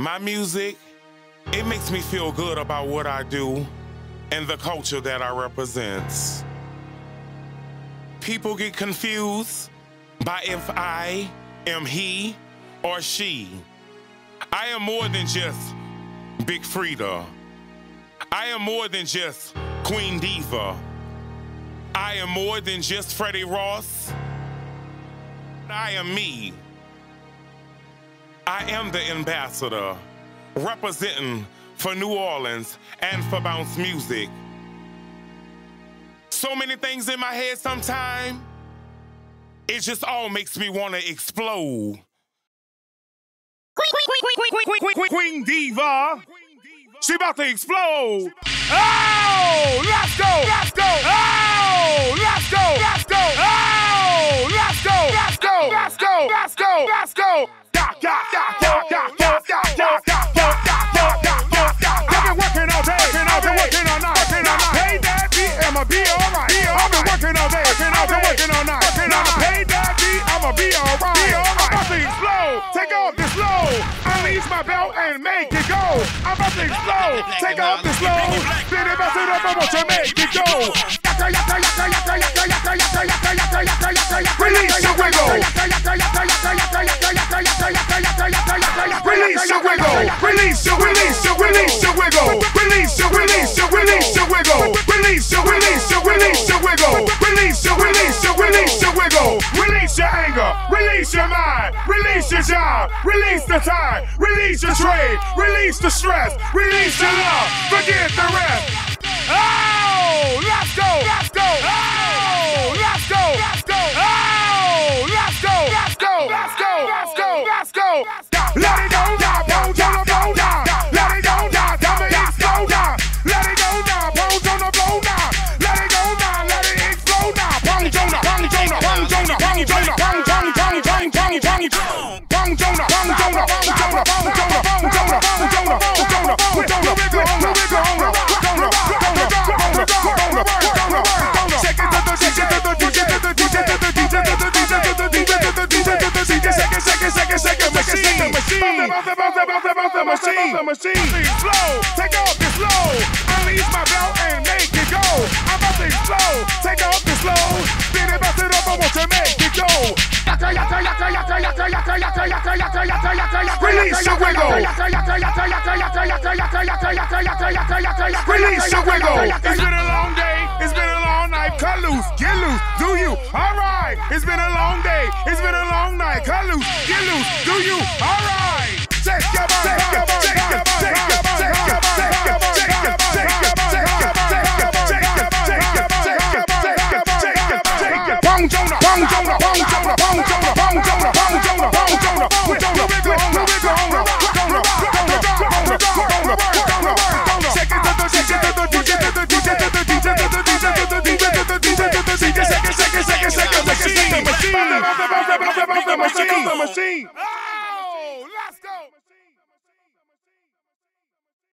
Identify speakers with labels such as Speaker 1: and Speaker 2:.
Speaker 1: My music, it makes me feel good about what I do and the culture that I represent. People get confused by if I am he or she. I am more than just Big Frida. I am more than just Queen Diva. I am more than just Freddie Ross. I am me. I am the ambassador, representing for New Orleans and for bounce music. So many things in my head sometimes, it just all makes me want to explode.
Speaker 2: Queen Diva, she about to explode. Oh, let's go, let's go. Oh, let's go, let's go. Oh, let's go, let's go, let's go, let's go, let's go. I've been working all day, I've been working all night, Paid that beat, I'ma be alright. I've been working all day, I've been working all night, Paid that beat, I'ma be alright. I'm about to explode, take off this load, unleash my belt and make it go. I'm about to explode, take off this load, spin it, bust it up, I want to make it go. Release your wiggle. Release your wiggle. Release your wiggle. Release your wiggle. Release your wiggle. Release your wiggle. Release your wiggle. Release your anger. Release your mind. Release your job. Release the time. Release your trade. Release the stress. Release your love. Forget the rest. Oh, let's go. Let's go. Oh, let's go. Let's go. Oh, let's go. Let's go. Let's go. Let's go. Let's go. Let it go down. Bones on the floor down. Let it go down. Tell me it's go down. Let it go down. Bones on the floor down. Let it go down. Let it explode down. Bong Jonah. Bong Jonah. Bong Jonah. Bong Jonah. Bong Jonah. Bong Jonah. Bong Jonah. Bong Jonah. Bong Jonah. Bong Jonah. Bong Jonah. Bong Jonah. Bong Jonah. Bong Jonah. Bong Jonah. Machine. Explode. Take off this load. Unleash my belt and make it go. I'm about to explode. Take off this load. Spin it, bust it up. I want to make it go. Release your wiggle. Release your wiggle. It's been a long day. It's been a long night. Cut loose. Get loose. Do you? All right. It's been a long day. It's been a long night. Cut loose. Get loose. Do you? All right. Take your body.